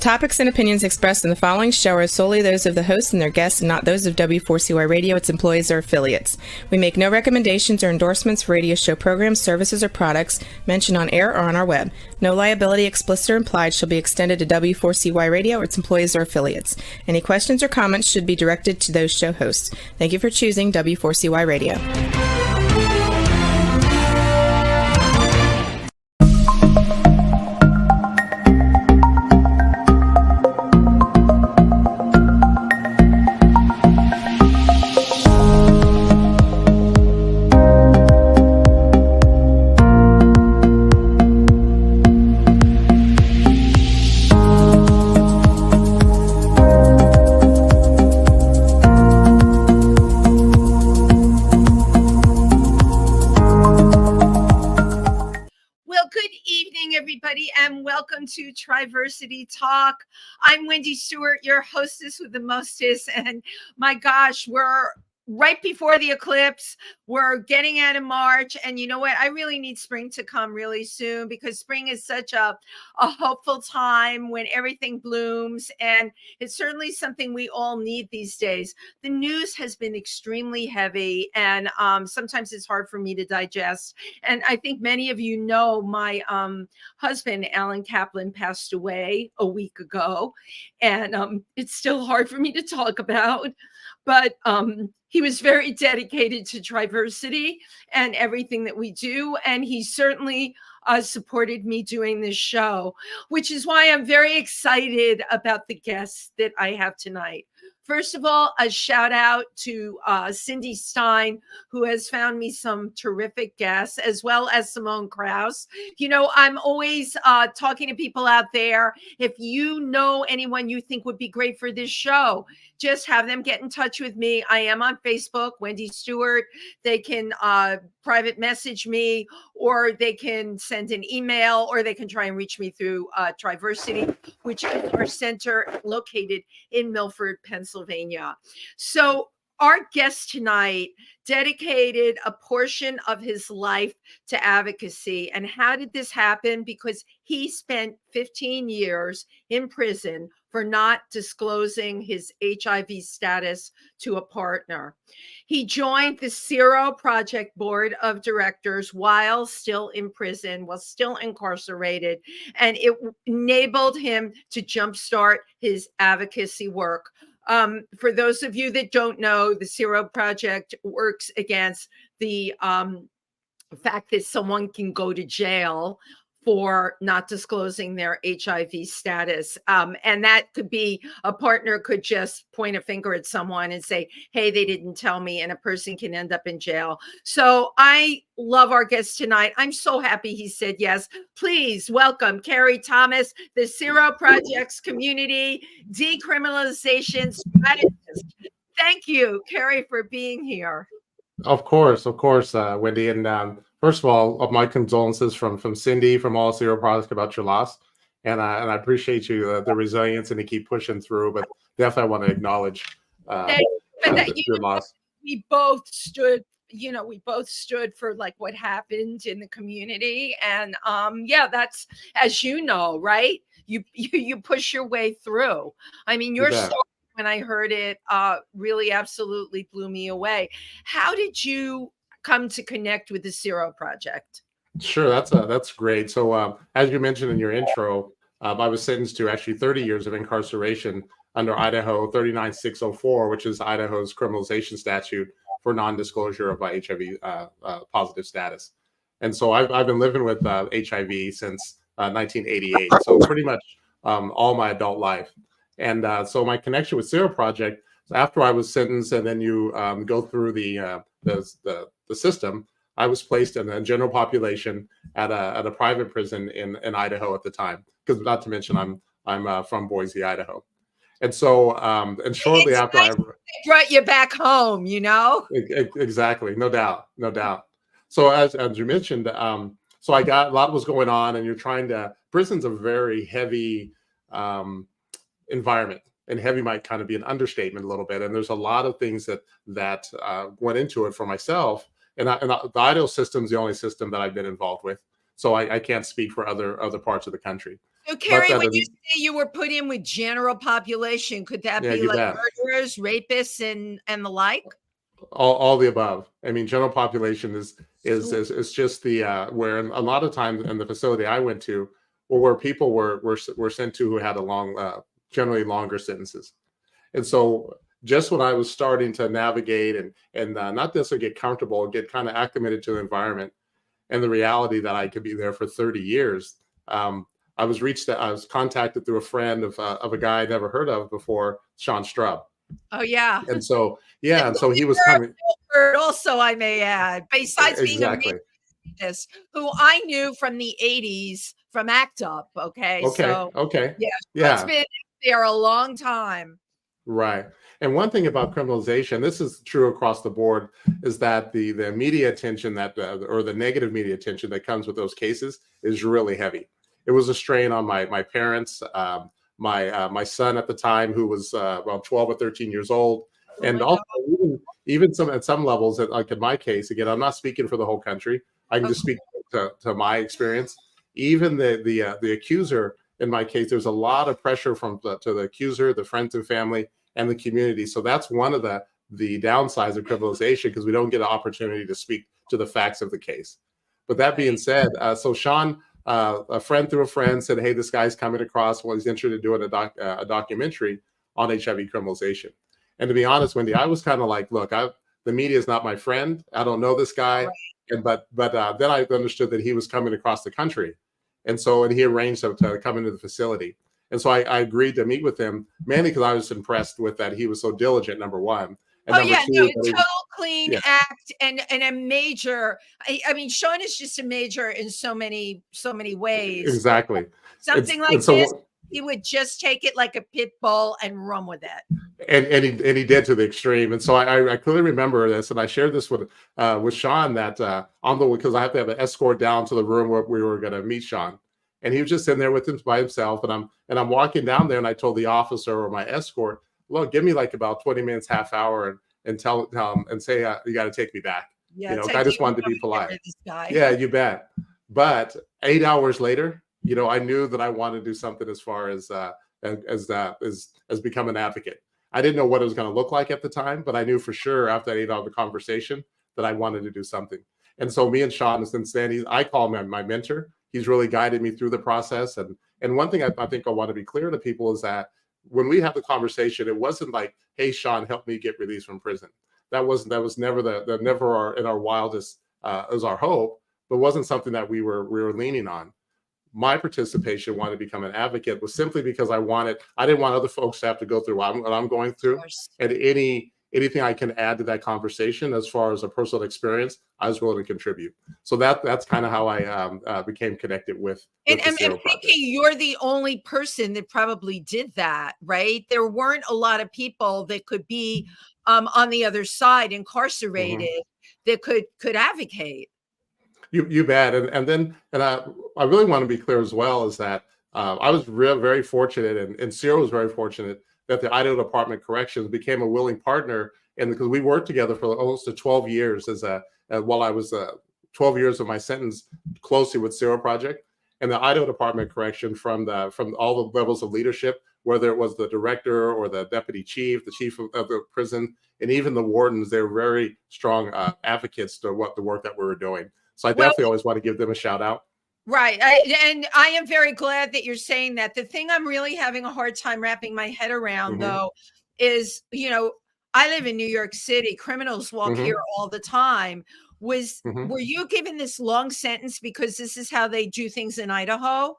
topics and opinions expressed in the following show are solely those of the host and their guests and not those of W4CY Radio, its employees, or affiliates. We make no recommendations or endorsements for radio show programs, services, or products mentioned on air or on our web. No liability, explicit or implied, shall be extended to W4CY Radio or its employees or affiliates. Any questions or comments should be directed to those show hosts. Thank you for choosing W4CY Radio. And welcome to Triversity Talk. I'm Wendy Stewart, your hostess with the mostest. And my gosh, we're right before the eclipse. We're getting out of March. And you know what? I really need spring to come really soon, because spring is such a hopeful time when everything blooms. And it's certainly something we all need these days. The news has been extremely heavy, and sometimes it's hard for me to digest. And I think many of you know my husband, Alan Kaplan, passed away a week ago. And it's still hard for me to talk about. But he was very dedicated to Triversity and everything that we do. And he certainly supported me doing this show, which is why I'm very excited about the guests that I have tonight. First of all, a shout out to Cindy Stein, who has found me some terrific guests, as well as Simone Krause. You know, I'm always talking to people out there. If you know anyone you think would be great for this show, just have them get in touch with me. I am on Facebook, Wendy Stewart. They can private message me, or they can send an email, or they can try and reach me through Triversity, which is our center located in Milford, Pennsylvania. So our guest tonight dedicated a portion of his life to advocacy. And how did this happen? Because he spent 15 years in prison for not disclosing his HIV status to a partner. He joined the SERO Project Board of Directors while still in prison, while still incarcerated, and it enabled him to jumpstart his advocacy work. For those of you that don't know, the SERO Project works against the fact that someone can go to jail for not disclosing their HIV status. And that could be, a partner could just point a finger at someone and say, hey, they didn't tell me, and a person can end up in jail. So I love our guest tonight. I'm so happy he said yes. Please welcome Kerry Thomas, the SERO Project's Community Decriminalization Strategist. Thank you, Kerry, for being here. Of course, Wendy. And first of all, my condolences from Cindy, from all SERO Project, about your loss. And I appreciate you, the resilience, and to keep pushing through. But definitely, I want to acknowledge your loss. We both stood. We both stood for like what happened in the community. And yeah, that's, as you know, right? You push your way through. I mean, your story, when I heard it, really absolutely blew me away. How did you come to connect with the SERO Project? Sure, that's great. So as you mentioned in your intro, I was sentenced to actually 30 years of incarceration under Idaho 39604, which is Idaho's criminalization statute for non-disclosure of my HIV positive status. And so I've been living with HIV since 1988, so pretty much all my adult life. And so my connection with SERO Project, after I was sentenced, and then you go through the system, I was placed in a general population at a private prison in Idaho at the time. Because not to mention, I'm from Boise, Idaho. And so, and shortly after, I brought you back home. Exactly, no doubt. So as you mentioned, so I got a lot was going on, and you're trying to. Prison's a very heavy environment, and heavy might kind of be an understatement a little bit. And there's a lot of things that went into it for myself. And the Idaho system is the only system that I've been involved with, so I can't speak for other parts of the country. So, But Kerry, when you say you were put in with general population, could that yeah, be you like bet. murderers, rapists, and the like? All the above. I mean, general population So, is just the where a lot of times in the facility I went to, or where people were sent to who had a long, generally longer sentences. And so just when I was starting to navigate and not necessarily get comfortable, get kind of acclimated to the environment and the reality that I could be there for 30 years, I was contacted through a friend of a guy I'd never heard of before, Sean Strub. oh yeah. And so, yeah, And and who so he was you're a coming. Pilgrim also, I may add, besides being a Exactly. rapist, who I knew from the 80s from ACT UP. Okay. Okay. So Okay. yeah, Sean's Yeah. been there a long time. Right. And one thing about criminalization, this is true across the board, is that the media attention that or the negative media attention that comes with those cases is really heavy. It was a strain on my parents, my son at the time, who was about 12 or 13 years old, Oh and my God. also even some at some levels, like in my case, again, I'm not speaking for the whole country. I can Of just speak to my experience. Even the accuser, in my case, there's a lot of pressure to the accuser, the friends and family, and the community. So that's one of the downsides of criminalization, because we don't get an opportunity to speak to the facts of the case. But that being said, so Sean, a friend through a friend, said, "Hey, this guy's coming across. Well, he's interested in doing a documentary on HIV criminalization." And to be honest, Wendy, I was kind of like, "Look, the media is not my friend. I don't know this guy." Right. And but then I understood that he was coming across the country, and he arranged to come into the facility. And so I agreed to meet with him, mainly because I was impressed with that he was so diligent, number one. And Oh number yeah, no, two, that total clean yeah, act and a major. I mean, Sean is just a major in so many ways. But exactly. something like And so this, he would just take it like a pit bull and run with it. and he did to the extreme. And so I clearly remember this, and I shared this with Sean that because I have to have an escort down to the room where we were going to meet Sean, and he was just in there with him by himself. And I'm walking down there, and I told the officer or my escort, "Look, give me like about 20 minutes, half hour, and tell him and say you got to take me back." Yeah, You know, it's I like, just you wanted to be gotta get rid polite. of this guy. Yeah, you bet. But 8 hours later, I knew that I wanted to do something as far as become an advocate. I didn't know what it was going to look like at the time, but I knew for sure after that 8 hour conversation that I wanted to do something. And so me and Sean, since then, I call him my mentor. He's really guided me through the process. And one thing I think I want to be clear to people is that when we have the conversation, it wasn't like, "Hey, Sean, help me get released from prison." That was never in our wildest as our hope, but wasn't something that we were leaning on. My participation, wanted to become an advocate, was simply because I didn't want other folks to have to go through what I'm going Of through. course. And anything I can add to that conversation as far as a personal experience, I was willing to contribute. So that's kind of how I became connected with And the I'm SERO thinking project. you're the only person that probably did that, right? There weren't a lot of people that could be on the other side, Mhm. incarcerated, that could advocate. You bet. And I really want to be clear as well, is that I was very fortunate, and SERO was very fortunate that the Idaho Department of Corrections became a willing partner, and because we worked together for almost 12 years while I was 12 years of my sentence closely with SERO Project. And the Idaho Department of Correction, from all the levels of leadership, whether it was the director or the deputy chief, the chief of the prison, and even the wardens, they were very strong advocates to the work that we were doing. So I Well, definitely always want to give them a shout out. right. And I am very glad that you're saying that. The thing I'm really having a hard time wrapping my head around, Hmm. though, is, I live in New York City. Criminals walk here Hmm. all the time. Hmm. Were you given this long sentence because this is how they do things in Idaho?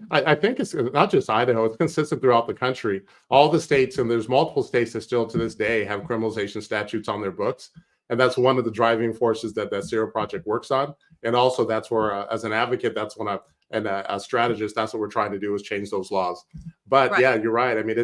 I think it's not just Idaho, it's consistent throughout the country. All the states, and there's multiple states that still to this day have criminalization statutes on their books. And that's one of the driving forces that SERO Project works on. And also that's where, as an advocate, that's when a strategist, that's what we're trying to do, is change those laws. But Right. yeah, you're right. I mean,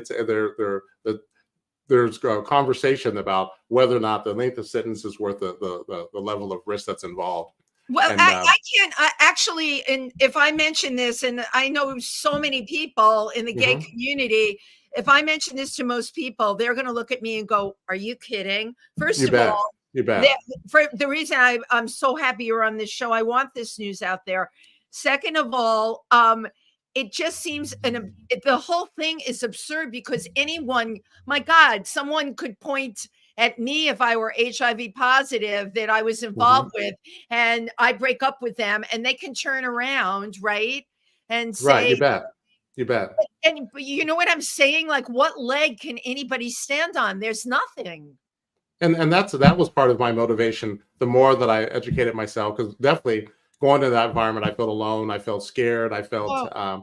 there's a conversation about whether or not the length of sentence is worth the level of risk that's involved. Well, And I can't actually, and if I mention this, and I know so many people in the gay Mhm. community, if I mention this to most people, they're going to look at me and go, "Are you kidding?" First You of bet. all, You bet. for the reason I'm so happy you're on this show, I want this news out there. Second of all, it just seems the whole thing is absurd because anyone, my God, someone could point at me if I were HIV positive that I was involved with, and I break up with them, and they can turn around, right? And Right. You say, bet. You bet. but you know what I'm saying? Like, what leg can anybody stand on? There's nothing. And that was part of my motivation. The more that I educated myself, because definitely going to that environment, I felt alone. I felt scared. I felt I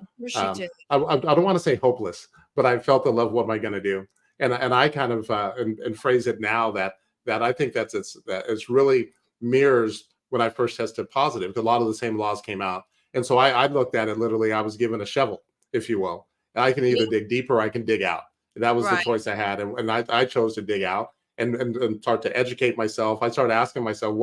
don't want to say hopeless, but I felt the love. What am I going to do? And I kind of and phrase it now that I think that it's really mirrors when I first tested positive. A lot of the same laws came out, and so I looked at it literally. I was given a shovel, if you will. And I can either dig deeper or I can dig out. And that was the choice I had, and I chose to dig out. And start to educate myself. I started asking myself,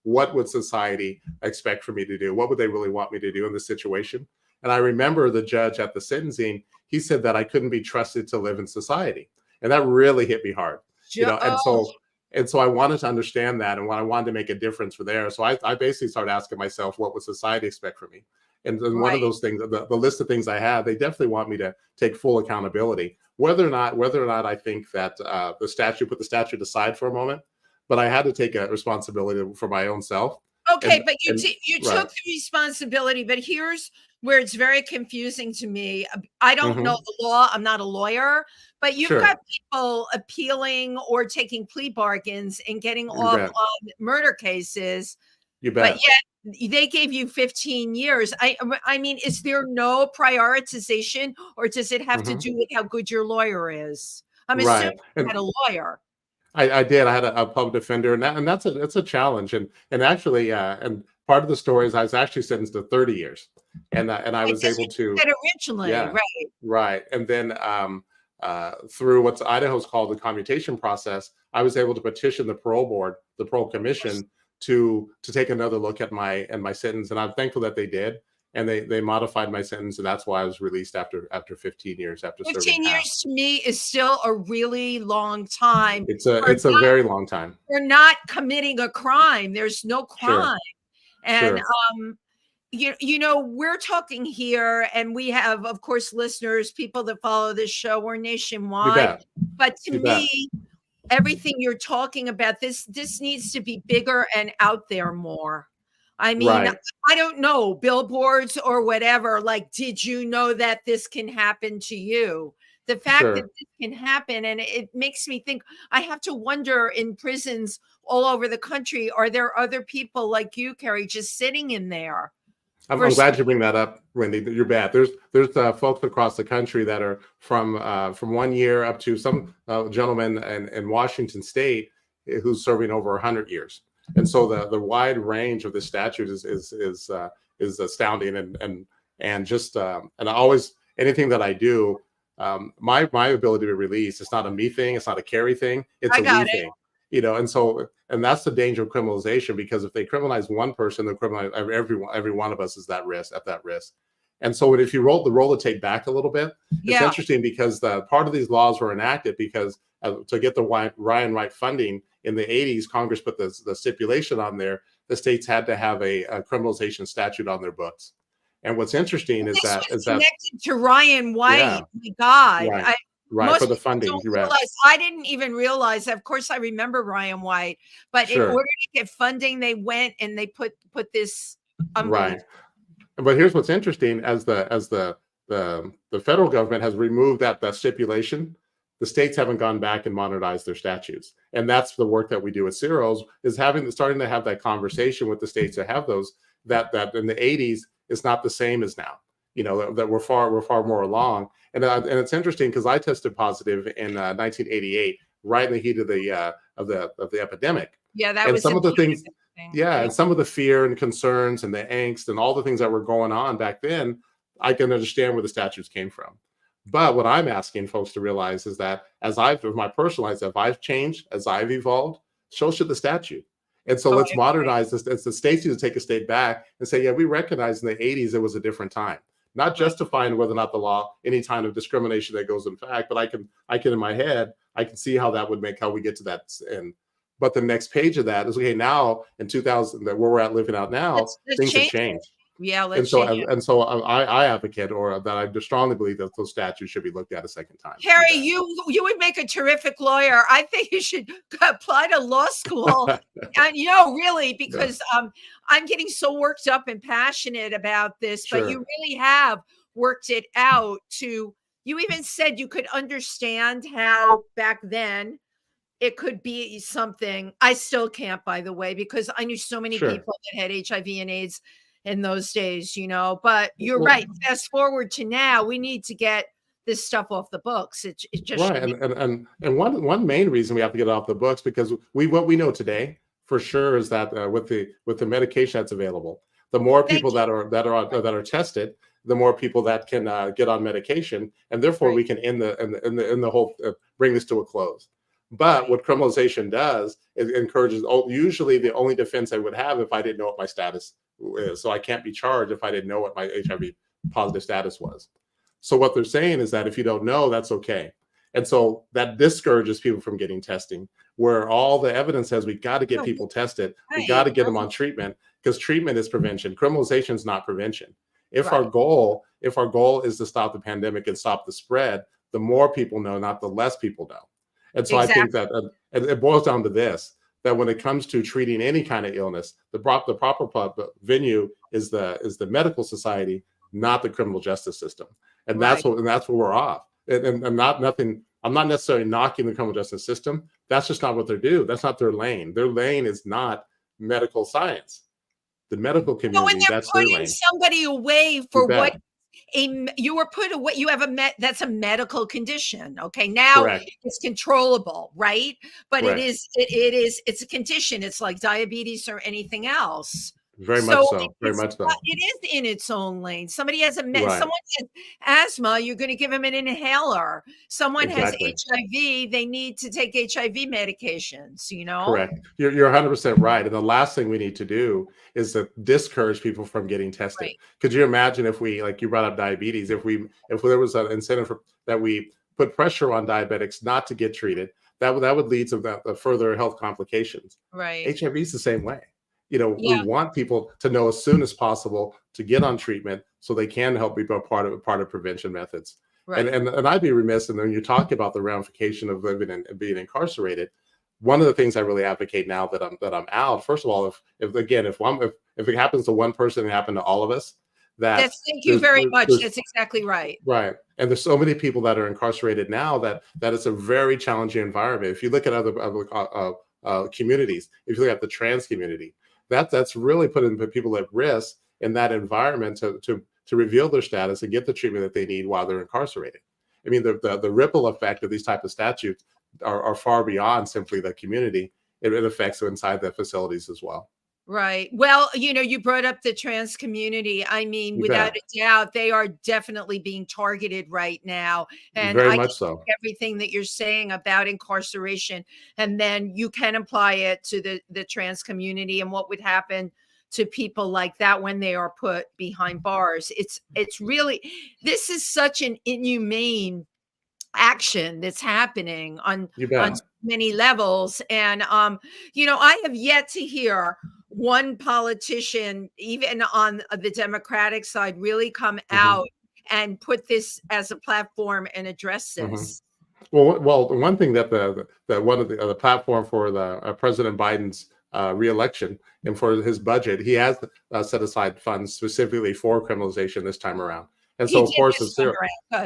what would society expect for me to do? What would they really want me to do in this situation? And I remember the judge at the sentencing, he said that I couldn't be trusted to live in society. And that really hit me hard. And so I wanted to understand that, and I wanted to make a difference for there. So I basically started asking myself, what would society expect from me? And one of those things, the list of things I have, they definitely want me to take full accountability. Whether or not I think that put the statute aside for a moment, but I had to take a responsibility for my own self. Okay, but you took the responsibility, but here's where it's very confusing to me. I don't know the law. I'm not a lawyer, but you've got people appealing or taking plea bargains and getting off on murder cases. You bet. But yet they gave you 15 years. I mean, is there no prioritization, or does it have to do with how good your lawyer is? I'm assuming you had a lawyer. I did. I had a public defender, and that's a challenge. And actually, and part of the story is I was actually sentenced to 30 years, and I was able to originally, right. And then through what's Idaho's called the commutation process, I was able to petition the parole board, the parole commission, to take another look at my sentence, and I'm thankful that they did, and they modified my sentence, and that's why I was released after 15 years. After 15 years to me is still a really long time. It's a very long time. You're not committing a crime. There's no crime, and you know, we're talking here, and we have, of course, listeners, people that follow this show. We're nationwide, but to me, everything you're talking about, this needs to be bigger and out there more. I mean, I don't know, billboards or whatever, like, did you know that this can happen to you? The fact that this can happen, and it makes me think, I have to wonder, in prisons all over the country, are there other people like you, Kerry, just sitting in there? I'm glad you bring that up, Wendy. You're bad. There's folks across the country that are from 1 year up to some gentleman in Washington State who's serving over 100 years. And so the wide range of the statute is astounding. And just and I always, anything that I do, my ability to release, it's not a me thing, it's not a Kerry thing, it's a we thing. You know, and that's the danger of criminalization, because if they criminalize one person, they criminalize every one of us is at that risk. And so if you roll the tape back a little bit, it's interesting because the part of these laws were enacted because to get the Ryan White funding in the 80s, Congress put the stipulation on there, the states had to have a criminalization statute on their books. And what's interesting is that connected to Ryan White. My God. Right, for the funding. I didn't even realize. Of course, I remember Ryan White, but in order to get funding, they went and they put this. Right, but here's what's interesting: as the federal government has removed that stipulation, the states haven't gone back and modernized their statutes, and that's the work that we do at SEROs, is starting to have that conversation with the states that have those that in the 80s is not the same as now. You know, that we're far more along. And it's interesting because I tested positive in 1988, right in the heat of the epidemic. Yeah, that and was some of the things. Yeah, and some of the fear and concerns and the angst and all the things that were going on back then, I can understand where the statutes came from. But what I'm asking folks to realize is that as my personal life, if I've changed, as I've evolved, so should the statute. And so let's modernize this. It's the states need to take a step back and say, yeah, we recognize in the 80s it was a different time. Not justifying whether or not the law, any kind of discrimination that goes in fact, but I can in my head, I can see how that would make how we get to that end. But the next page of that is, okay, now in 2000, where we're at living out now, things have changed. Yeah, And let's so, change it. I advocate, or that I strongly believe that those statutes should be looked at a second time. Harry, you would make a terrific lawyer. I think you should apply to law school. And really, because I'm getting so worked up and passionate about this, but you Sure. really have worked it out you even said you could understand how back then it could be something. I still can't, by the way, because I knew so many Sure. people that had HIV and AIDS in those days, but you're Well, right. Fast forward to now, we need to get this stuff off the books. It just right. should be. And one main reason we have to get it off the books, because what we know today for sure is that with the medication that's available, the more people that are tested, the more people that can get on medication, and therefore we can end the whole bring this to a close. But what criminalization does is encourages. Usually, the only defense I would have if I didn't know what my status is, so I can't be charged if I didn't know what my HIV positive status was. So what they're saying is that if you don't know, that's okay. And so that discourages people from getting testing, where all the evidence says we got to get people tested, we got to get them on treatment, because treatment is prevention. Criminalization is not prevention. If our goal is to stop the pandemic and stop the spread, the more people know, not the less people know. And so I think that it boils down to this, that when it comes to treating any kind of illness, the proper venue is the medical society, not the criminal justice system. And that's where we're off. And I'm not necessarily knocking the criminal justice system. That's just not what they do. That's not their lane. Their lane is not medical science. The medical community, that's their lane. Putting somebody away for what you were put away. You have that's a medical condition. Okay. Now it's controllable, right? But it's a condition. It's like diabetes or anything else. Very much so. It is in its own lane. Somebody has someone has asthma, you're going to give them an inhaler. Someone has HIV, they need to take HIV medications, Correct. You're 100% right. And the last thing we need to do is to discourage people from getting tested. Could you imagine if we, like you brought up diabetes, if there was an incentive that we put pressure on diabetics not to get treated, that would lead to further health complications. Right. HIV is the same way. We want people to know as soon as possible to get on treatment so they can help be part of prevention methods. Right. And I'd be remiss, and when you talk about the ramification of living and being incarcerated, one of the things I really advocate now that I'm out. First of all, if it happens to one person, it happened to all of us. Thank you very much. That's exactly right. Right. And there's so many people that are incarcerated now that it's a very challenging environment. If you look at other communities, if you look at the trans community, that's really putting people at risk in that environment to reveal their status and get the treatment that they need while they're incarcerated. I mean, the ripple effect of these type of statutes are far beyond simply the community. It affects inside the facilities as well. Right. Well, you brought up the trans community. I mean, without a doubt, they are definitely being targeted right now. And very much so. Everything that you're saying about incarceration, and then you can apply it to the trans community and what would happen to people like that when they are put behind bars. It's really, this is such an inhumane action that's happening on many levels. And, I have yet to hear one politician, even on the Democratic side, really come out and put this as a platform and address this. Well, one thing that one of the platform for the President Biden's reelection and for his budget, he has set aside funds specifically for criminalization this time around. And so, of course, it's there.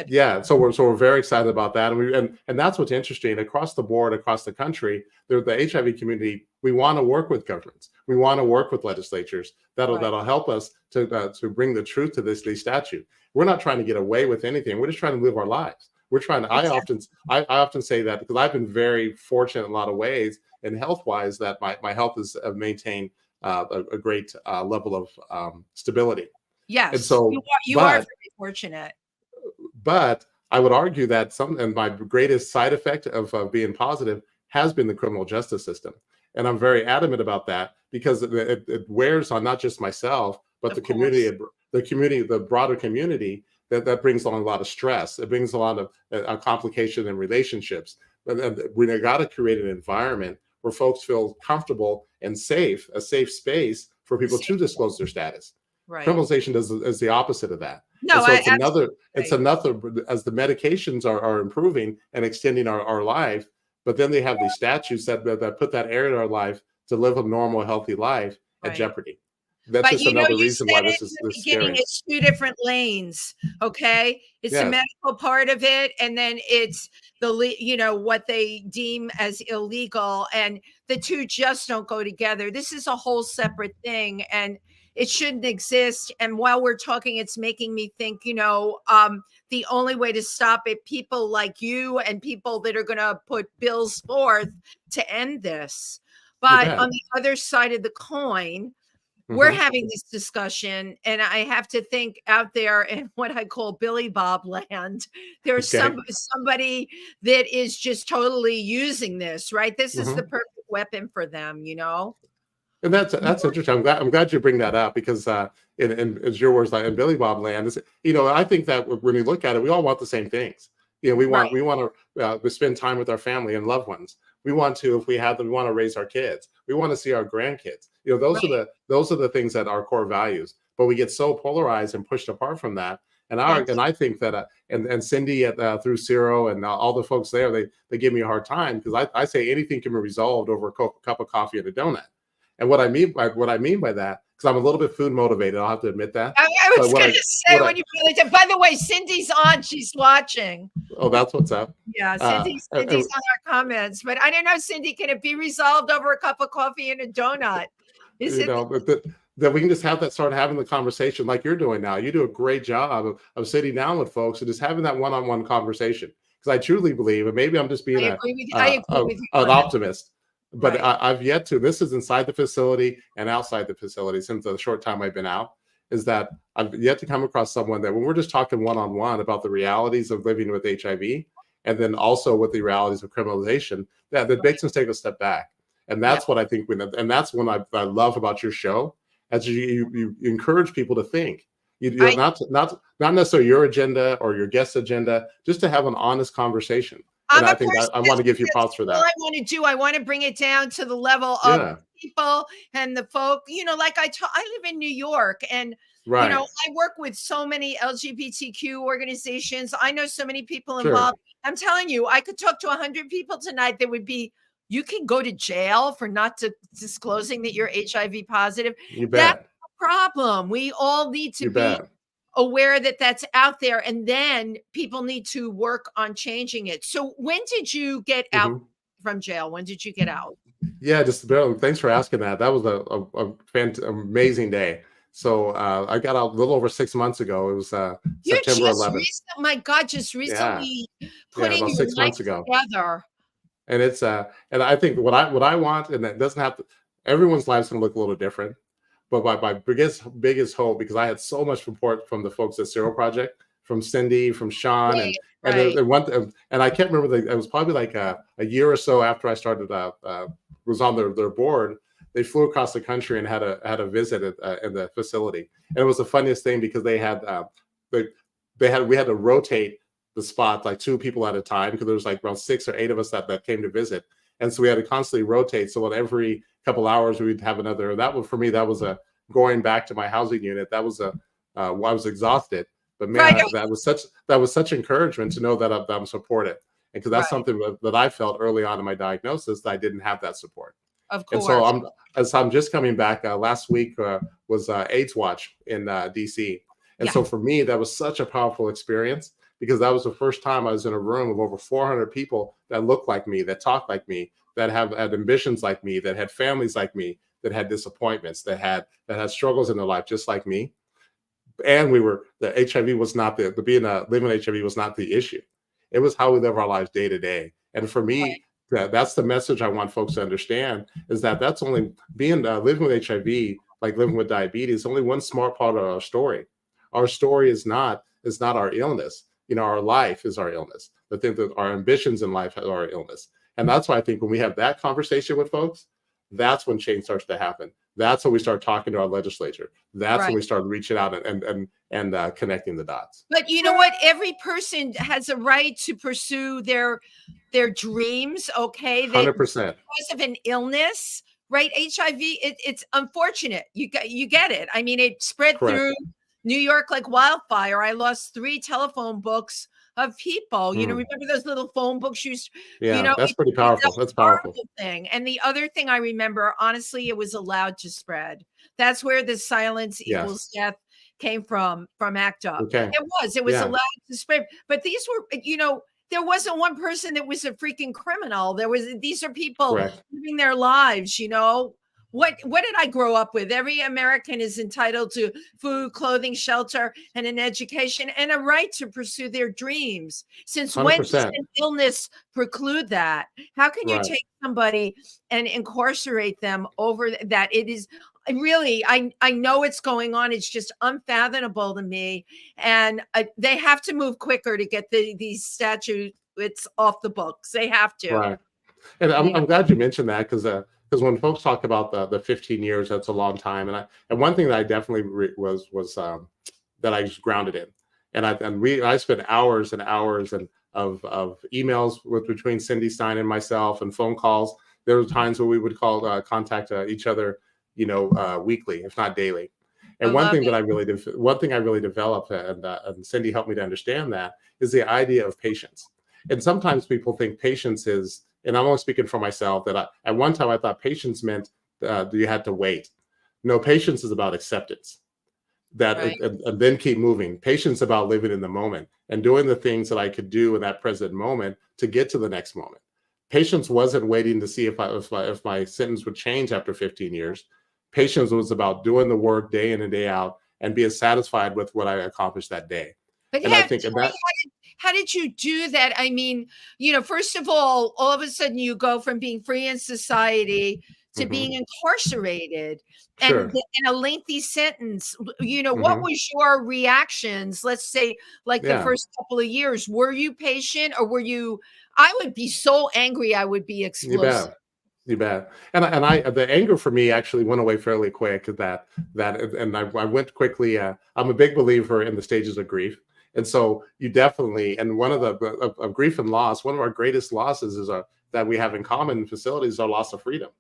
Yeah, so we're very excited about that, and that's what's interesting across the board, across the country. The HIV community, we want to work with governments, we want to work with legislatures that'll help us to bring the truth to these statutes. We're not trying to get away with anything. We're just trying to live our lives. We're trying to. I often say that because I've been very fortunate in a lot of ways, and health-wise, that my health has maintained a great level of stability. Yes, and so you are very fortunate. But I would argue that my greatest side effect of being positive has been the criminal justice system, and I'm very adamant about that because it wears on not just myself, but the community, the broader community. That brings on a lot of stress. It brings a lot of complication in relationships. And we got to create an environment where folks feel comfortable and safe, a safe space for people to disclose their status. Right. Criminalization is the opposite of that. No, so it's another, as the medications are improving and extending our life, but then they have these statutes that put that area in our life to live a normal, healthy life at jeopardy. That's just another reason why this is scary. It's two different lanes. Okay. It's the medical part of it. And then it's what they deem as illegal, and the two just don't go together. This is a whole separate thing, and it shouldn't exist. And while we're talking, it's making me think, the only way to stop it, people like you and people that are going to put bills forth to end this. But on the other side of the coin, we're having this discussion, and I have to think out there in what I call Billy Bob land. There's somebody that is just totally using this, right? This is the perfect weapon for them, And that's interesting. I'm glad you bring that up, because in as your words, like in Billy Bob land, is, I think that when we look at it, we all want the same things. We want to spend time with our family and loved ones. We want to, if we have them, we want to raise our kids. We want to see our grandkids. Those are the things that are core values. But we get so polarized and pushed apart from that. And I think that and Cindy through SERO and all the folks there, they give me a hard time, because I say anything can be resolved over a cup of coffee and a donut. And what I mean by that, because I'm a little bit food motivated, I'll have to admit that. I was going to say, when you really did. By the way, Cindy's on; she's watching. Oh, that's what's up. Yeah, Cindy's on our comments. But I don't know, Cindy, can it be resolved over a cup of coffee and a donut? That we can just start having the conversation like you're doing now. You do a great job of sitting down with folks and just having that one-on-one conversation. Because I truly believe, and maybe I'm just being an optimist. But I've yet to, this is inside the facility and outside the facility since the short time I've been out, is that I've yet to come across someone that when we're just talking one-on-one about the realities of living with HIV, and then also with the realities of criminalization, that makes us take a step back. And that's what I think, and that's what I love about your show, as you encourage people to think. Not necessarily your agenda or your guest agenda, just to have an honest conversation. And I think I want to give you props for that. All I want to do, I want to bring it down to the level of people and the folk. Like I live in New York, and I work with so many LGBTQ organizations. I know so many people involved. I'm telling you, I could talk to 100 people tonight that would be, you can go to jail for not disclosing that you're HIV positive. You bet. That's a problem. We all need to be aware that that's out there, and then people need to work on changing it. So when did you get out from jail? When did you get out? Yeah, just barely. Thanks for asking that. That was a amazing day. So I got out a little over 6 months ago. It was September 11th. My God, just recently putting about your 6 months life ago. together. And it's and I think what I want, and that doesn't have to, everyone's life's gonna look a little different. But my biggest hope, because I had so much support from the folks at SERO Project, from Cindy, from Sean, and I can't remember, it was probably like a year or so after I started was on their board. They flew across the country and had a visit in the facility, and it was the funniest thing, because we had to rotate the spot like 2 people at a time, because there was like around 6 or 8 of us that came to visit. And so we had to constantly rotate. So at every couple hours, we'd have another. That was, for me, that was going back to my housing unit. That was I was exhausted, but man, that was such encouragement to know that I'm supported. And because that's something that I felt early on in my diagnosis, that I didn't have that support. Of course. And so I'm just coming back. Last week was AIDS Watch in DC. And so for me, that was such a powerful experience, because that was the first time I was in a room of over 400 people that looked like me, that talked like me, that had ambitions like me, that had families like me, that had disappointments, that had struggles in their life just like me. And the HIV was not living with HIV was not the issue. It was how we live our lives day to day. And for me, that's the message I want folks to understand, is that that's only living with HIV, like living with diabetes, only one smart part of our story. Our story is not our illness. Our life is our illness. The thing that our ambitions in life are our illness. And that's why I think when we have that conversation with folks, that's when change starts to happen. That's when we start talking to our legislature. That's when we start reaching out and connecting the dots. But you know what? Every person has a right to pursue their dreams. Okay, 100%. Because of an illness, right? HIV, it's unfortunate. You get it. I mean, it spread Correct. through New York like wildfire. I lost 3 telephone books of people. You know, remember those little phone books you Yeah, know, that's pretty it's powerful. a That's powerful. horrible thing. And the other thing I remember, honestly, it was allowed to spread. That's where the silence equals death came from ACT UP. Okay. It was allowed to spread. But these were, you know, there wasn't one person that was a freaking criminal. These are people living their lives, you know. What did I grow up with? Every American is entitled to food, clothing, shelter, and an education, and a right to pursue their dreams. Since 100%. when does an illness preclude that? How can you take somebody and incarcerate them over that? It is really, I know it's going on. It's just unfathomable to me. And they have to move quicker to get these statutes off the books. They have to. Right. And I'm glad you mentioned that, because when folks talk about the 15 years, that's a long time. And one thing that I definitely was that I was grounded in, and I spent hours and hours of emails between Cindy Stein and myself, and phone calls. There were times where we would contact each other, you know, weekly, if not daily. And one thing I really developed, and Cindy helped me to understand that, is the idea of patience. And sometimes people think patience is, and I'm only speaking for myself, that at one time I thought patience meant you had to wait. No, patience is about acceptance. And then keep moving. Patience is about living in the moment and doing the things that I could do in that present moment to get to the next moment. Patience wasn't waiting to see if my sentence would change after 15 years. Patience was about doing the work day in and day out and being satisfied with what I accomplished that day. But and I think that. How did you do that? I mean, you know, first of all of a sudden you go from being free in society to being incarcerated and in a lengthy sentence. You know, what was your reactions? Let's say like the first couple of years. Were you patient, or were you? I would be so angry. I would be explosive. You bet. And the anger for me actually went away fairly quick. And I went quickly. I'm a big believer in the stages of grief. And so you definitely, and one of of grief and loss, one of our greatest losses is that we have in common in facilities, our loss of freedom,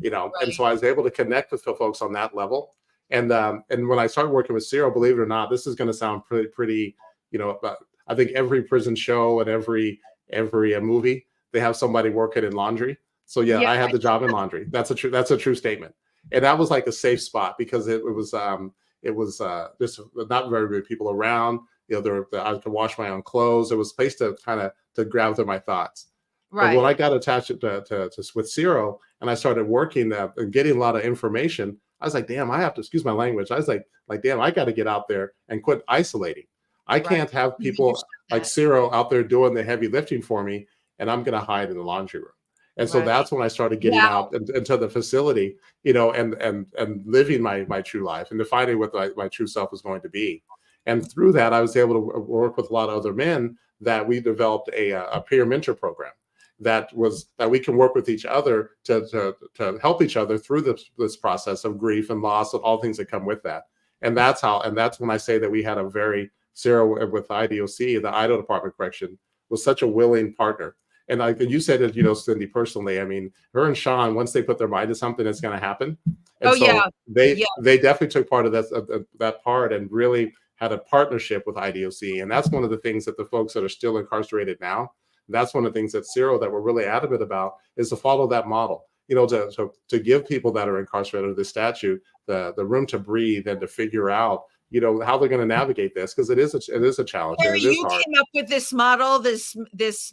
you know. And so I was able to connect with folks on that level. And when I started working with SERO, believe it or not, this is going to sound pretty, you know, I think every prison show and every movie, they have somebody working in laundry. So I had the job in laundry. That's a true statement. And that was like a safe spot, because it was just not very many people around. You know, I could wash my own clothes. It was a place to kind of to gather my thoughts. Right. But when I got attached with SERO and I started working and getting a lot of information, I was like, damn, I have to, excuse my language. I was like, damn, I got to get out there and quit isolating. I can't have people like SERO out there doing the heavy lifting for me, and I'm going to hide in the laundry room. And so that's when I started getting out into the facility, you know, and living my true life and defining what my true self was going to be. And through that, I was able to work with a lot of other men, that we developed a peer mentor program that we can work with each other to help each other through this process of grief and loss and all things that come with that. And that's when I say that we had a very SERO with IDOC, the Idaho Department of Correction, was such a willing partner. And like you said it, you know, Cindy, personally, I mean, her and Sean, once they put their mind to something, it's going to happen. And they definitely took part of that part and really had a partnership with IDOC. And that's one of the things that the folks that are still incarcerated now, that's one of the things that SERO that we're really adamant about, is to follow that model, you know, to give people that are incarcerated under the statute the room to breathe and to figure out, you know, how they're going to navigate this, because it is a challenge. Kerry, you came up with this model, this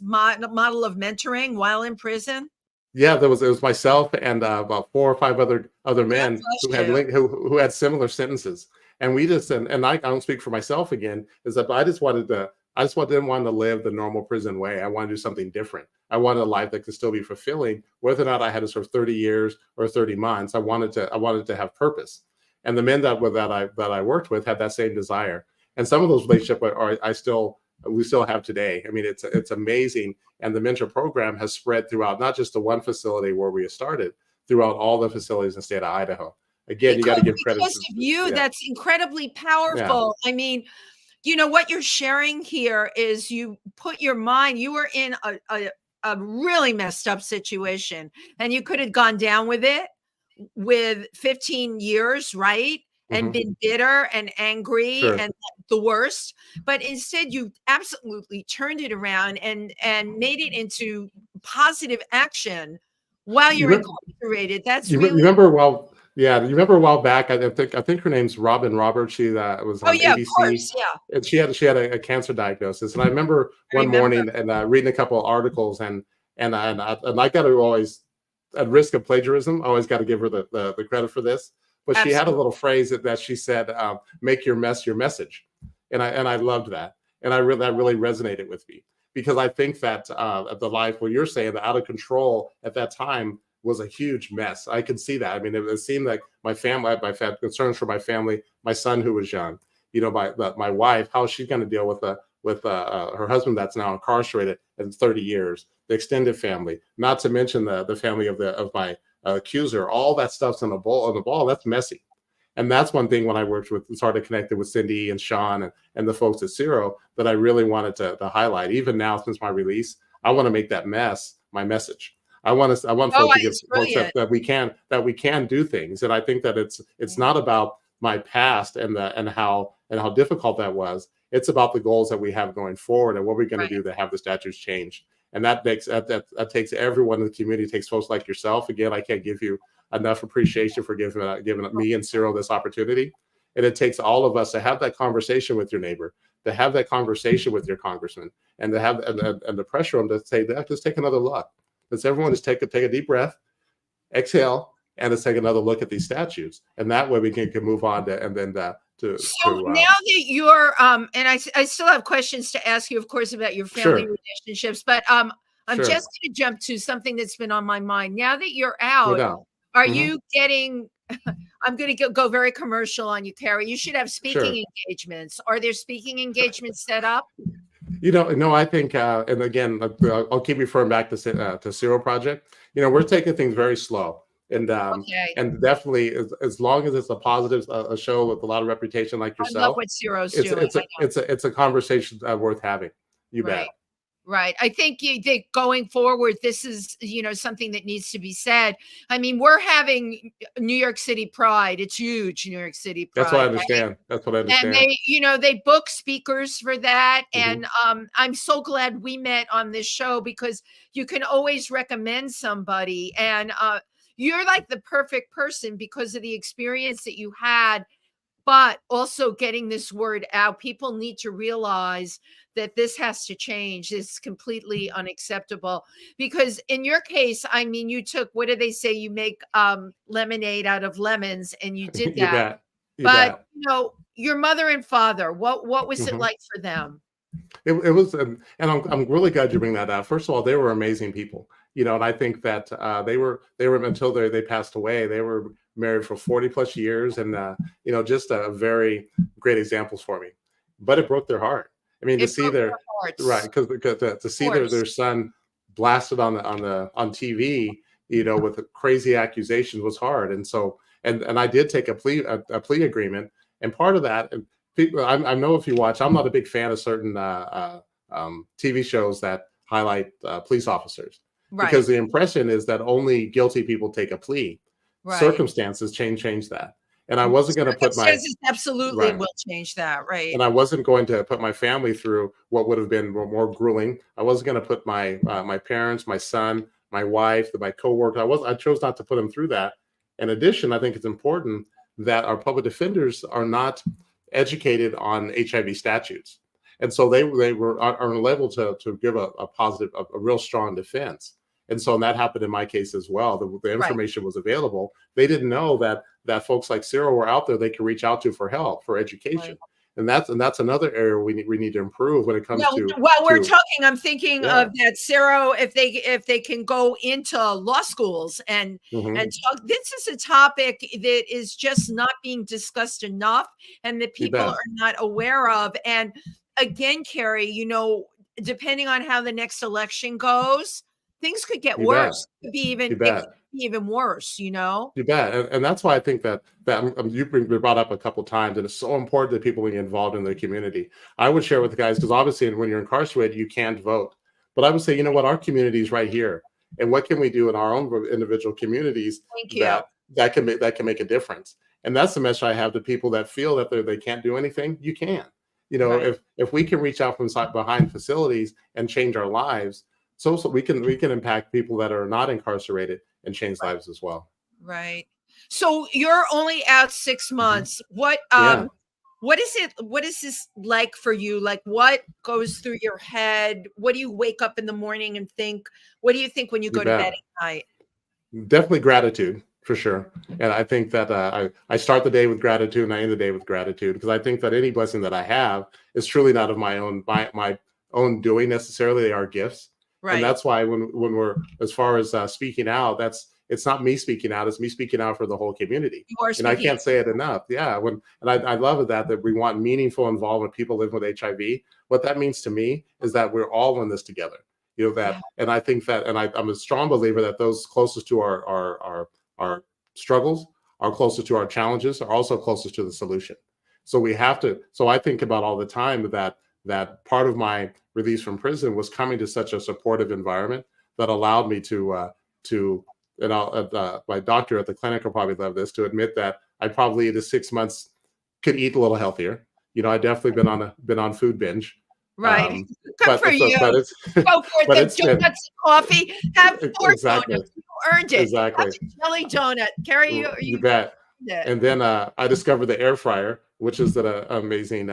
model of mentoring while in prison. Yeah, it was myself and about 4 or 5 other men who had similar sentences. And we just, and I don't speak for myself again, is that I just didn't want to live the normal prison way. I wanted to do something different. I wanted a life that could still be fulfilling, whether or not I had to serve 30 years or 30 months. I wanted to have purpose. And the men that I worked with had that same desire. And some of those relationships we still have today. I mean, it's amazing. And the mentor program has spread throughout not just the one facility where we started, throughout all the facilities in the state of Idaho. Again, you got to give credit. Because of you, that's incredibly powerful. Yeah. I mean, you know, what you're sharing here is you put your mind, you were in a really messed up situation, and you could have gone down with it. with 15 years, right? And been bitter and angry Sure. and the worst, but instead you absolutely turned it around and made it into positive action while You you're remember, incarcerated. That's you really, remember well, yeah, you remember a while back. I think her name's Robin Roberts. She was oh on yeah, of ABC, course, yeah, and she had a cancer diagnosis. And I remember I one remember. morning and reading a couple of articles, and I got to always, at risk of plagiarism, I always got to give her the credit for this. But she had a Absolutely. little phrase that she said, "Make your mess your message," and I loved that, and that really resonated with me, because I think that the life, what you're saying, the out of control at that time was a huge mess. I could see that. I mean, it seemed like my family, I had concerns for my family, my son who was young, my wife, how is she going to deal with her husband that's now incarcerated in 30 years, the extended family, not to mention the family of my accuser. All that stuff's on the ball. That's messy. And that's one thing when I worked with, started connected with Cindy and Sean and the folks at SERO, that I really wanted to highlight. Even now, since my release, I want to make that mess my message. I want folks to give folks that we can do things. And I think that it's not about my past and how difficult that was. It's about the goals that we have going forward and what we're going to do to have the statutes changed. And that takes everyone in the community. It takes folks like yourself. Again, I can't give you enough appreciation for giving me and SERO this opportunity. And it takes all of us to have that conversation with your neighbor, to have that conversation with your congressman, and to have and the pressure on them to say, let's take another look. Let's everyone just take a deep breath, exhale, and let's take another look at these statutes. And that way we can move on to now that you're and I still have questions to ask you, of course, about your family relationships, but I'm just going to jump to something that's been on my mind. Now that you're out, are you getting I'm going to go very commercial on you, Kerry. You should have speaking engagements. Are there speaking engagements set up? No, I think, and again, I'll keep referring back to SERO Project. We're taking things very slow, and definitely as long as it's a positive a show with a lot of reputation like yourself. I love what SERO's doing. It's a conversation worth having. You bet. Right. I think going forward, this is, something that needs to be said. I mean, we're having New York City Pride. It's huge, New York City Pride. That's what I understand. Right? That's what I understand. And they book speakers for that. And I'm so glad we met on this show, because you can always recommend somebody. And you're like the perfect person because of the experience that you had, but also getting this word out. People need to realize that this has to change. It's completely unacceptable, because in your case, I mean, you took, what do they say? You make lemonade out of lemons, and you did that. You bet. Your mother and father, what was it like for them? It was, and I'm really glad you bring that up. First of all, they were amazing people, and I think that they were until they passed away. They were married for 40 plus years, and just a very great examples for me. But it broke their heart. I mean, to see their son blasted on TV, with crazy accusations was hard. And so, and I did take a plea agreement, and part of that, people, I know if you watch, I'm not a big fan of certain TV shows that highlight police officers, because the impression is that only guilty people take a plea. Circumstances change that. And I wasn't going to put my absolutely will change that, right? And I wasn't going to put my family through what would have been more grueling. I wasn't going to put my my parents, my son, my wife, my coworker. I chose not to put them through that. In addition, I think it's important that our public defenders are not educated on HIV statutes, and so they were on a level to give a positive, a real strong defense. And so that happened in my case as well. The information was available. They didn't know that folks like SERO were out there they could reach out to for help, for education. And that's another area we need to improve when it comes to. While we're talking, I'm thinking of that SERO, if they can go into law schools and talk. This is a topic that is just not being discussed enough, and that people are not aware of. And again, Kerry, depending on how the next election goes, things could get worse. It could be even worse, You bet. And that's why I think that you've been brought up a couple of times, and it's so important that people get involved in the community. I would share with the guys, because obviously when you're incarcerated, you can't vote. But I would say, our community is right here. And what can we do in our own individual communities that can make a difference. And that's the message I have to people that feel that they can't do anything. You can. You know, Right. if we can reach out from behind facilities and change our lives, so we can impact people that are not incarcerated and change lives as well. Right. So you're only out 6 months. Yeah, What is this like for you? Like, what goes through your head? What do you wake up in the morning and think? What do you think when you you go to bed bet. at night? Definitely gratitude for sure. And I think that I start the day with gratitude and I end the day with gratitude, because I think that any blessing that I have is truly not of my own doing necessarily. They are gifts. And Right. that's why when we're, as far as speaking out, it's not me speaking out, it's me speaking out for the whole community. You are And I speaking. can't say it enough. Yeah. I love that we want meaningful involvement, people living with HIV. What that means to me is that we're all in this together. You know that, Yeah. and I think that, and I'm a strong believer that those closest to our struggles, are closest to our challenges, are also closest to the solution. So we have to. So I think about all the time that part of my release from prison was coming to such a supportive environment that allowed me to. And my doctor at the clinic will probably love this, to admit that I probably in the 6 months could eat a little healthier. You know, I definitely been on food binge. Right. Um, Good for you. but it's Go for it. but The it's been donuts and coffee. Have 4 exactly. donuts. You earned it. Exactly. That's a jelly donut. Carrie, You you bet. earned it. And then I discovered the air fryer, which is an amazing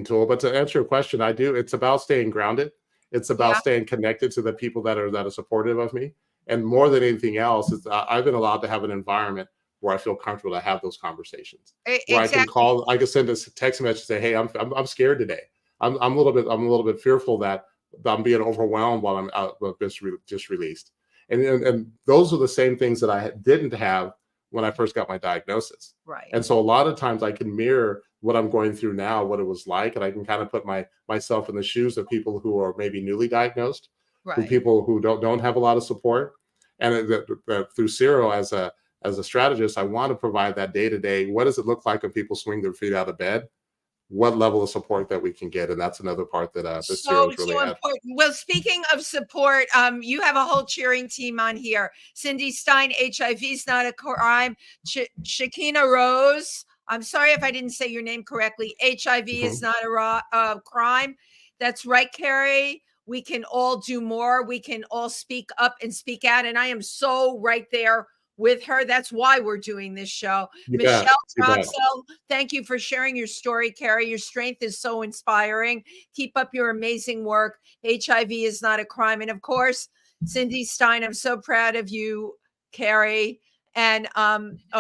tool. But to answer your question, it's about staying grounded. It's about Yeah. staying connected to the people that are supportive of me. And more than anything else, I've been allowed to have an environment where I feel comfortable to have those conversations, where Exactly. I can send a text message and say, "Hey, I'm scared today. I'm a little bit fearful that I'm being overwhelmed while I'm out just released." And those are the same things that I didn't have when I first got my diagnosis. Right. And so a lot of times I can mirror what I'm going through now, what it was like, and I can kind of put myself in the shoes of people who are maybe newly diagnosed, Right. people who don't have a lot of support. And through SERO, as a strategist, I want to provide that day to day. What does it look like when people swing their feet out of bed? What level of support that we can get, and that's another part that the SERO is really So at. important. Well, speaking of support, you have a whole cheering team on here. Cindy Stein, HIV is not a crime. Shakina Rose, I'm sorry if I didn't say your name correctly. HIV is not a crime. That's right, Kerry. We can all do more. We can all speak up and speak out. And I am so right there with her. That's why we're doing this show. You Michelle bet. You bet. Troxel, thank you for sharing your story, Kerry. Your strength is so inspiring. Keep up your amazing work. HIV is not a crime. And of course, Cindy Stein, I'm so proud of you, Kerry. And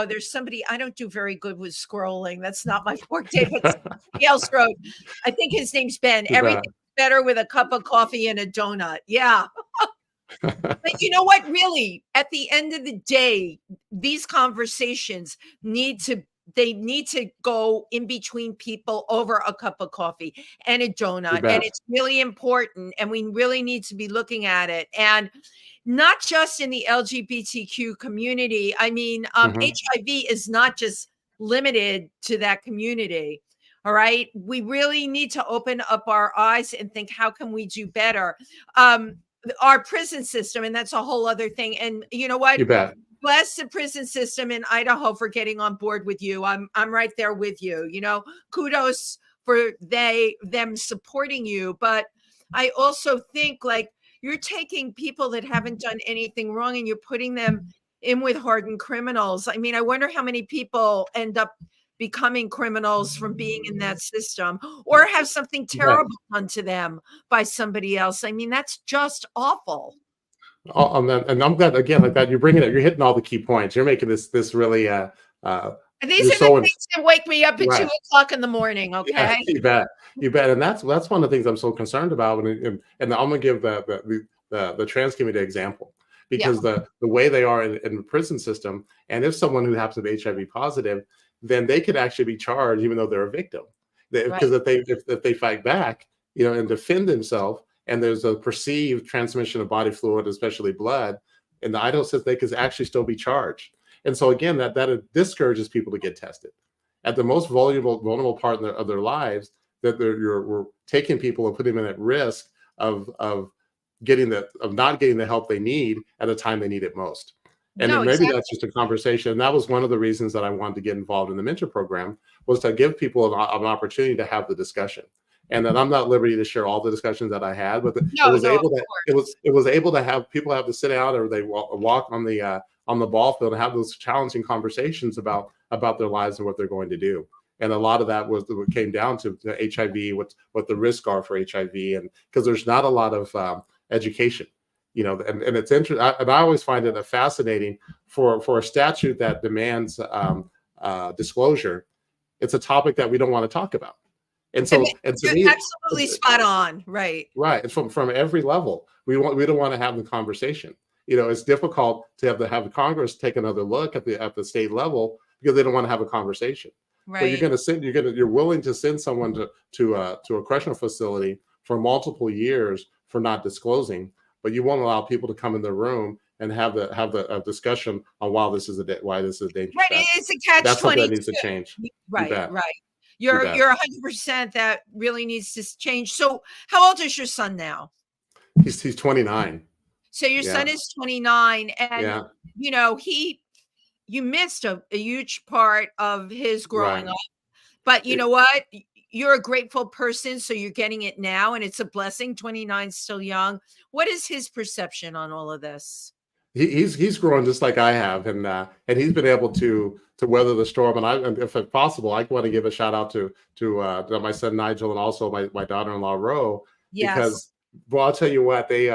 there's somebody, I don't do very good with scrolling. That's not my forte, but somebody else wrote, I think his name's Ben. You bet. Everything's better with a cup of coffee and a donut. Yeah. But you know what? Really, at the end of the day, these conversations need to go in between people over a cup of coffee and a donut. And it's really important. And we really need to be looking at it. And not just in the LGBTQ community. I mean, HIV is not just limited to that community. All right. We really need to open up our eyes and think, how can we do better? Our prison system, and that's a whole other thing. And you know what? You bet. Bless the prison system in Idaho for getting on board with you. I'm right there with you. You know, kudos for them supporting you. But I also think, like, you're taking people that haven't done anything wrong and you're putting them in with hardened criminals. I mean, I wonder how many people end up becoming criminals from being in that system, or have something terrible done to them by somebody else. I mean, that's just awful. And I'm glad, again, like that, you're bringing it, you're hitting all the key points. You're making this really And these are the things that wake me up at 2 o'clock in the morning. Okay. Yeah, you bet. And that's one of the things I'm so concerned about. And I'm going to give the trans community example, because the way they are in the prison system, and if someone who happens to be HIV positive, then they could actually be charged even though they're a victim. Because if they fight back, you know, and defend themselves, and there's a perceived transmission of body fluid, especially blood, in the Idaho system, they could actually still be charged. And so again, that discourages people to get tested at the most vulnerable part of their lives. That we're taking people and putting them at risk of not getting the help they need at a time they need it most. And No, then maybe exactly. that's just a conversation. And that was one of the reasons that I wanted to get involved in the mentor program, was to give people an opportunity to have the discussion. And then I'm not at liberty to share all the discussions that I had, but it No, was no, of able to course. it was able to have people have to sit down, or they walk on the ball field and have those challenging conversations about their lives and what they're going to do. And a lot of that was what came down to HIV, what the risks are for HIV, and because there's not a lot of education, and it's interesting. And I always find it fascinating for a statute that demands disclosure. It's a topic that we don't want to talk about. And to You're me, absolutely spot on. Right. right. From every level, we don't want to have the conversation. It's difficult to have the Congress take another look at the state level because they don't want to have a conversation. But Right. you're willing to send someone to a correctional facility for multiple years for not disclosing, but you won't allow people to come in the room and have a discussion on why this is a dangerous Right. statute. It's a catch That's something 22. that needs to change. Right. Right. You You're bet. 100%. That really needs to change. So how old is your son now? He's 29. So your Yeah. son is 29, and Yeah. you missed a huge part of his growing Right. up. But you know what? You're a grateful person, so you're getting it now, and it's a blessing. 29 still young. What is his perception on all of this? He's grown just like I have, and he's been able to weather the storm. And if possible, I want to give a shout out to my son Nigel, and also my daughter-in-law Ro, Yes. because I'll tell you what, they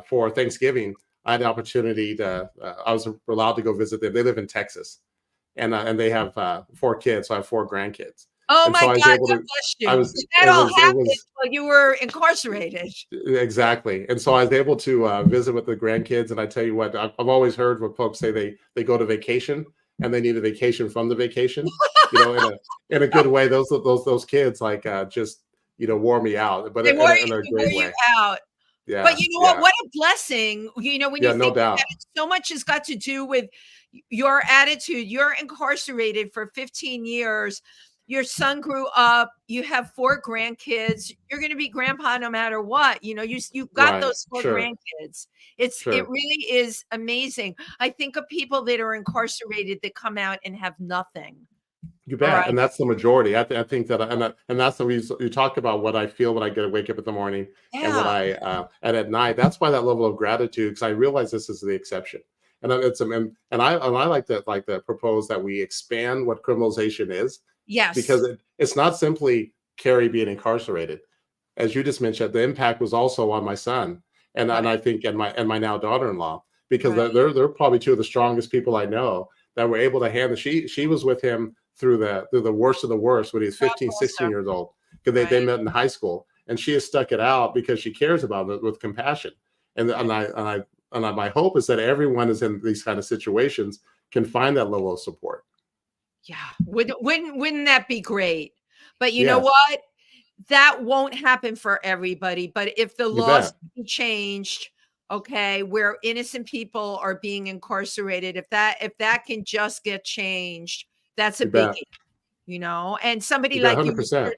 for Thanksgiving I had the opportunity to I was allowed to go visit them. They live in Texas, and they have 4 kids, so I have 4 grandkids. Oh And my so I was God, able God to. bless you. I was. That It all was. It happened was. while you were incarcerated. Exactly. And so I was able to visit with the grandkids. And I tell you what, I've always heard what folks say, they go to vacation and they need a vacation from the vacation, in a good way. Those kids just, wore me out, but They in wore a you great way. out. Yeah. But you know what? Yeah. What a blessing. When Yeah, you no think about doubt. it, so much has got to do with your attitude. You're incarcerated for 15 years. Your son grew up. You have 4 grandkids. You're going to be grandpa no matter what. You've got Right. those 4 Sure. grandkids. It Sure. really is amazing. I think of people that are incarcerated that come out and have nothing. You All bet. right. And that's the majority. I think that, and that's the reason you talk about what I feel when I wake up in the morning and what Yeah. and at night. That's why that level of gratitude, because I realize this is the exception. And I like to propose that we expand what criminalization is, Yes. because it's not simply Kerry being incarcerated. As you just mentioned, the impact was also on my son, and Right. I think and my now daughter-in-law, because Right. they're probably 2 of the strongest people I know that were able to handle. She was with him through the worst of the worst when he was 15, 16 years old, because they Right. met in high school, and she has stuck it out because she cares about it with compassion. And my hope is that everyone is in these kind of situations can find that level of support. Yeah. Wouldn't that be great? But you know Yes. what? That won't happen for everybody. But if the You laws bet. be changed, okay, where innocent people are being incarcerated, if that can just get changed, that's a You bet. biggie, and somebody You bet. like you was 100%.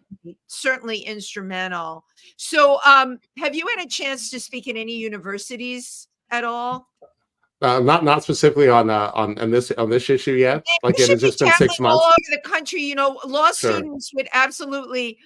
certainly instrumental. So, have you had a chance to speak at any universities at all? Not specifically on this issue yet. You Again, should it's be just been traveling 6 all months. over the country. Law Sure. students would absolutely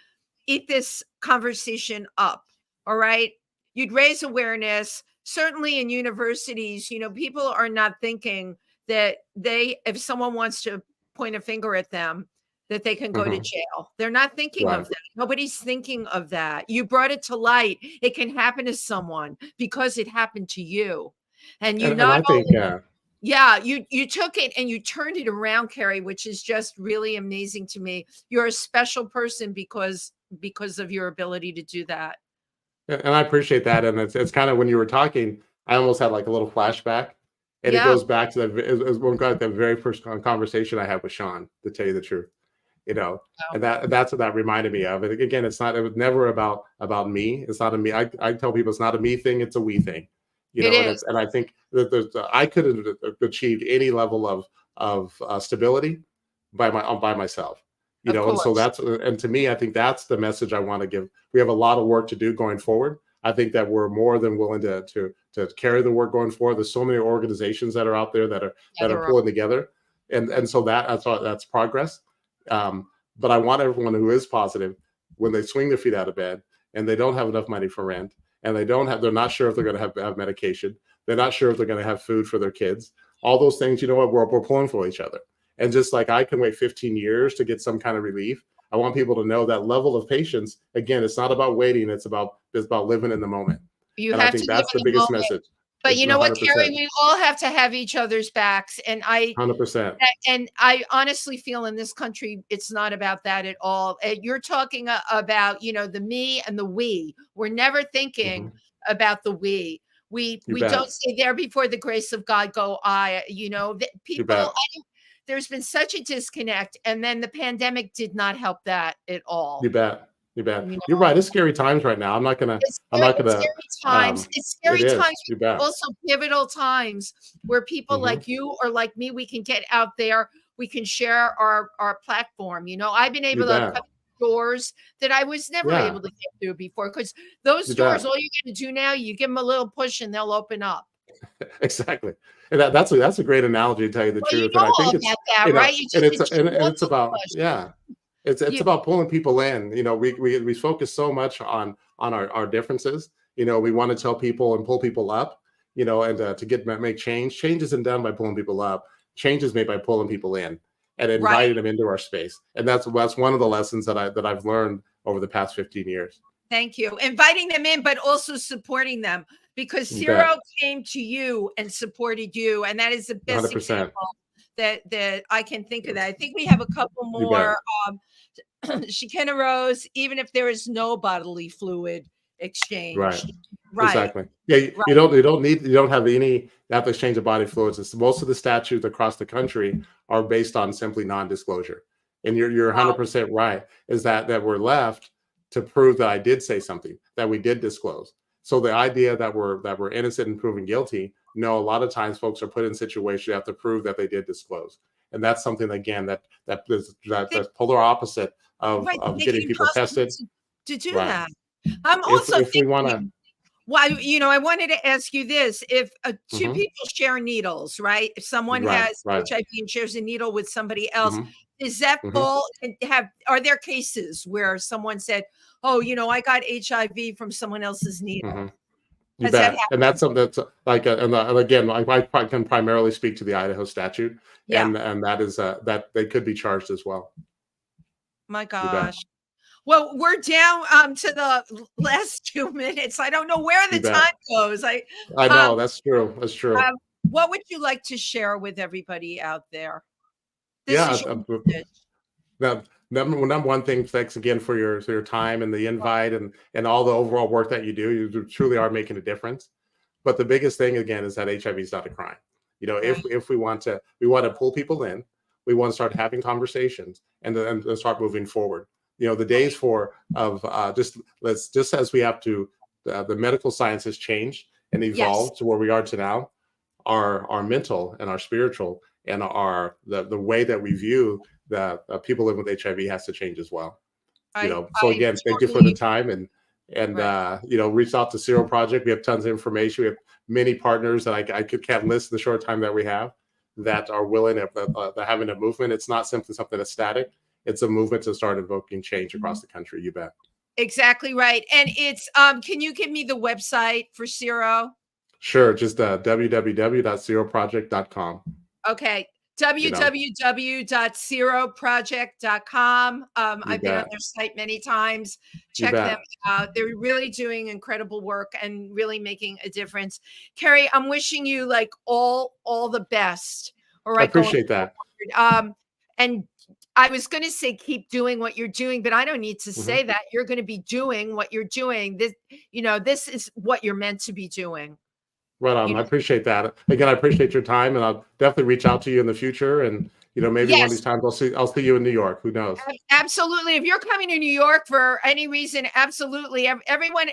eat this conversation up. All right. You'd raise awareness. Certainly in universities, people are not thinking that if someone wants to point a finger at them, that they can go to Mhm. jail. They're not thinking Right. of that. Nobody's thinking of that. You brought it to light. It can happen to someone because it happened to you. And you And not I think, only yeah, you took it and you turned it around, Kerry, which is just really amazing to me. You're a special person because of your ability to do that. and I appreciate that. And it's kind of, when you were talking, I almost had like a little flashback, and it Yeah. goes back to the very first conversation I had with Sean, to tell you the truth. Wow. And that's what that reminded me of. And again, it was never about me. It's not a me. I tell people it's not a me thing. It's a we thing. It is. And I think that I could have achieved any level of stability by myself. Of And so course. and to me, I think that's the message I want to give. We have a lot of work to do going forward. I think that we're more than willing to carry the work going forward. There's so many organizations that are out there that are pulling together, and so that's progress. But I want everyone who is positive, when they swing their feet out of bed and they don't have enough money for rent, and they're not sure if they're going to have medication, they're not sure if they're going to have food for their kids, all those things, you know what, we're pulling for each other. And just like I can wait 15 years to get some kind of relief, I want people to know that level of patience. Again, it's not about waiting; it's about living in the moment. You and have I think to that's live the in the biggest moment. message. But It's you know what, 100%. Kerry, we all have to have each other's backs. And 100%. And I honestly feel in this country, it's not about that at all. You're talking about, the me and the we. We're never thinking about the we. We don't say there before the grace of God go I. People. There's been such a disconnect, and then the pandemic did not help that at all. You bet. You're right. It's scary times right now. It's scary times. It's scary times. You bet. Also pivotal times where people like you or like me, we can get out there. We can share our platform. I've been able to cut doors that I was never able to get through before, because those doors, all you got to do now, you give them a little push and they'll open up. Exactly. And that's a great analogy, to tell you the truth. And I think it's that, right? It's about it's about pulling people in. We focus so much on our differences. We want to tell people and pull people up. And to make change. Change isn't done by pulling people up. Change is made by pulling people in and inviting them into our space. And that's one of the lessons that I've learned over the past 15 years. Thank you. Inviting them in, but also supporting them, because SERO came to you and supported you. And that is the best 100%. example that I can think of that. I think we have a couple more. Shekinah Rose, even if there is no bodily fluid exchange. Right. Exactly. Yeah. You don't have to exchange of body fluids. Most of the statutes across the country are based on simply non-disclosure. And you're 100% right, is that we're left to prove that I did say something, that we did disclose. So the idea that we're innocent and proven guilty, no, a lot of times folks are put in situations you have to prove that they did disclose. And that's something, again, that's polar opposite of getting people tested. To do that. I'm also if we want to. Well, I wanted to ask you this. If two people share needles, right? If someone has HIV and shares a needle with somebody else, is that fall? Are there cases where someone said, "Oh, I got HIV from someone else's needle"? You bet. And that's something that's like, and again, I can primarily speak to the Idaho statute, and that is that they could be charged as well. My gosh. Well, we're down to the last 2 minutes. I don't know where the time goes. I know that's true. That's true. What would you like to share with everybody out there? Number one thing, thanks again for your time and the invite and all the overall work that you do. You truly are making a difference. But the biggest thing, again, is that HIV is not a crime. If we want to pull people in, we want to start having conversations and start moving forward. The days just as we have to, the medical science has changed and evolved to where we are to now. Our mental and our spiritual and the way that we view the people living with HIV has to change as well. So again, thank you for the time and reach out to SERO Project. We have tons of information. We have many partners that I can't list in the short time that we have that are willing to having a movement. It's not simply something that's static. It's a movement to start invoking change across the country. You bet. Exactly right. And it's can you give me the website for SERO? Sure. Just www.seroproject.com. Okay. www.seroproject.com. I've been on their site many times. Check them out. They're really doing incredible work and really making a difference. Kerry, I'm wishing you like all the best. All right. I appreciate that. And I was going to say, keep doing what you're doing, but I don't need to say that. You're going to be doing what you're doing. This is what you're meant to be doing. Right on. I appreciate that. Again, I appreciate your time, and I'll definitely reach out to you in the future. And maybe one of these times I'll see you in New York. Who knows? Absolutely. If you're coming to New York for any reason, absolutely. Everyone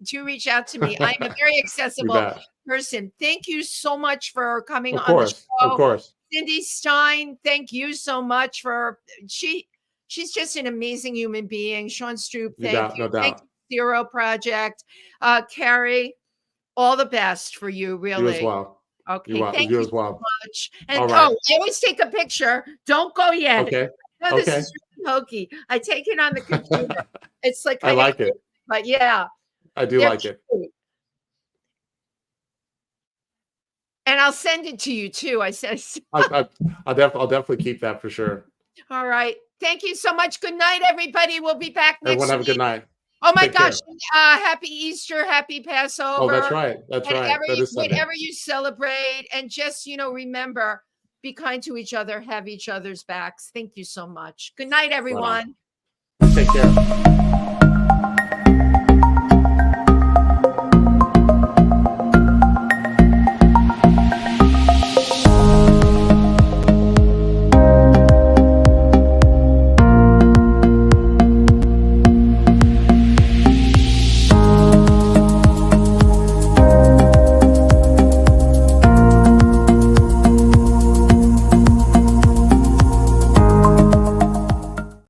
do reach out to me. I'm a very accessible person. Thank you so much for coming on the show. Of course. Cindy Stein, thank you so much for she's just an amazing human being. Sean Stroop, thank you. No doubt. SERO project. Kerry, all the best for you, really. You as well. Okay, thank you as well. so much. And All right. I always take a picture. Don't go yet. Okay. No, this is really hokey. I take it on the computer. It's like I like it. But yeah, I do like it. And I'll send it to you too. I said, I'll definitely keep that for sure. All right. Thank you so much. Good night, everybody. We'll be back next Everyone have week. a good night. Oh my Take gosh. care. Happy Easter, happy Passover. Oh, that's right. That's right. That is Sunday. Whatever you celebrate. And just, remember, be kind to each other, have each other's backs. Thank you so much. Good night, everyone. Take care.